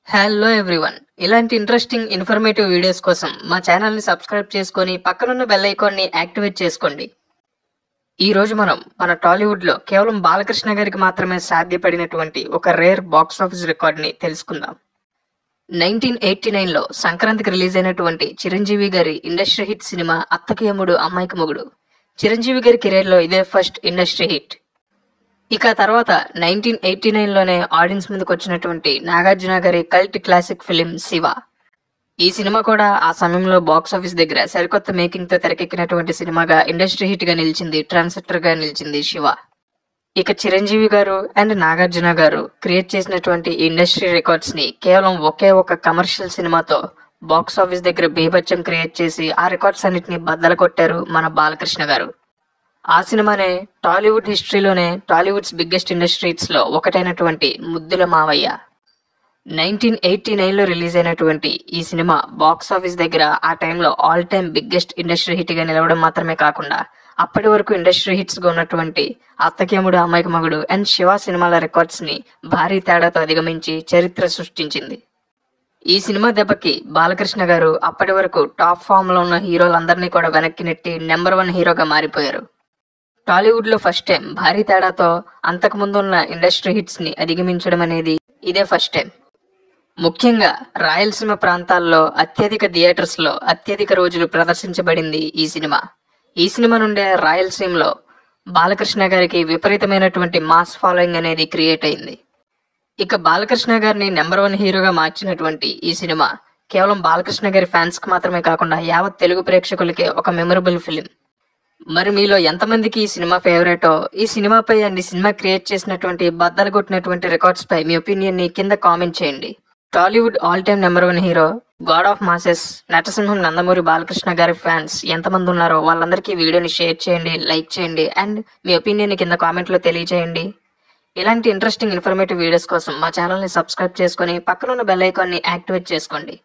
Hello everyone. ఇలాంటి interesting informative videos కోసం మా ఛానల్ని సబ్స్క్రైబ్ చేసుకొని పక్కనున్న బెల్ ఐకాన్ని యాక్టివేట్ చేసుకోండి. ఈ రోజు మనం మన టాలీవుడ్లో కేవలం బాలకృష్ణ గారికి మాత్రమే సాధ్యపడినటువంటి ఒక రేర్ బాక్స్ ఆఫీస్ రికార్డ్ని తెలుసుకుందాం. 1989లో సంక్రాంతికి రిలీజ్ అయినటువంటి చిరంజీవి గారి ఇండస్ట్రీ హిట్ సినిమా అత్తకి యమ్ముడు అమ్మాయికి మొగుడు. చిరంజీవి గారి కెరీర్లో ఇదే ఫస్ట్ ఇండస్ట్రీ హిట్. ఇక తర్వాత 1989లోనే ఆడియన్స్ ముందుకు వచ్చినటువంటి నాగార్జున గారి కల్ట్ క్లాసిక్ ఫిలిం శివ. ఈ సినిమా కూడా ఆ సమయంలో బాక్స్ ఆఫీస్ దగ్గర సరికొత్త మేకింగ్ తో తెరకెక్కినటువంటి సినిమాగా ఇండస్ట్రీ హిట్ గా నిలిచింది, ట్రాన్సిస్టర్ గా నిలిచింది శివ. ఇక చిరంజీవి గారు అండ్ నాగార్జున గారు క్రియేట్ చేసినటువంటి ఇండస్ట్రీ రికార్డ్స్ ని కేవలం ఒకే ఒక కమర్షియల్ సినిమాతో బాక్స్ ఆఫీస్ దగ్గర బీభత్సం క్రియేట్ చేసి ఆ రికార్డ్స్ అన్నిటిని బద్దలు కొట్టారు మన బాలకృష్ణ గారు. ఆ సినిమానే టాలీవుడ్ హిస్టరీలోనే టాలీవుడ్స్ బిగ్గెస్ట్ ఇండస్ట్రీస్లో ఒకటైనటువంటి ముద్దుల మావయ్య. 1989లో రిలీజ్ అయినటువంటి ఈ సినిమా బాక్స్ ఆఫీస్ దగ్గర ఆ టైంలో ఆల్ టైమ్ బిగ్గెస్ట్ ఇండస్ట్రీ హిట్గా నిలవడం మాత్రమే కాకుండా అప్పటి వరకు ఇండస్ట్రీ హిట్స్గా ఉన్నటువంటి అత్తకేముడు అమ్మాయికి మగుడు అండ్ శివ సినిమాల రికార్డ్స్ని భారీ తేడాతో అధిగమించి చరిత్ర సృష్టించింది. ఈ సినిమా దెబ్బకి బాలకృష్ణ గారు అప్పటి వరకు టాప్ ఫామ్లో ఉన్న హీరోలందరినీ కూడా వెనక్కి నెట్టి నెంబర్ 1 హీరోగా మారిపోయారు. టాలీవుడ్లో ఫస్ట్ టైం భారీ తేడాతో అంతకుముందు ఉన్న ఇండస్ట్రీ హిట్స్ని అధిగమించడం అనేది ఇదే ఫస్ట్ టైం. ముఖ్యంగా రాయలసీమ ప్రాంతాల్లో అత్యధిక థియేటర్స్లో అత్యధిక రోజులు ప్రదర్శించబడింది ఈ సినిమా. ఈ సినిమా నుండే రాయలసీమలో బాలకృష్ణ గారికి విపరీతమైనటువంటి మాస్ ఫాలోయింగ్ అనేది క్రియేట్ అయింది. ఇక బాలకృష్ణ గారిని నెంబర్ 1 హీరోగా మార్చినటువంటి ఈ సినిమా కేవలం బాలకృష్ణ గారి ఫ్యాన్స్కి మాత్రమే కాకుండా యావత్ తెలుగు ప్రేక్షకులకే ఒక మెమరబుల్ ఫిలిం. మరి మీలో ఎంతమందికి ఈ సినిమా ఫేవరెటో, ఈ సినిమాపై అండ్ ఈ సినిమా క్రియేట్ చేసినటువంటి బద్దలు కొట్టినటువంటి రికార్డ్స్ పై మీ ఒపీనియన్ ని కింద కామెంట్ చేయండి. Tollywood all time number 1 hero, god of masses, నటసింహం నందమూరి బాలకృష్ణ గారి ఫ్యాన్స్ ఎంతమంది ఉన్నారో వాళ్ళందరికీ వీడియోని షేర్ చేయండి, లైక్ చేయండి అండ్ మీ ఒపీనియన్ ని కింద కామెంట్లో తెలియజేయండి. ఇలాంటి ఇంట్రెస్టింగ్ ఇన్ఫర్మేటివ్ వీడియోస్ కోసం మా ఛానల్ని సబ్స్క్రైబ్ చేసుకొని పక్కనున్న బెల్ ఐకాన్ని యాక్టివేట్ చేసుకోండి.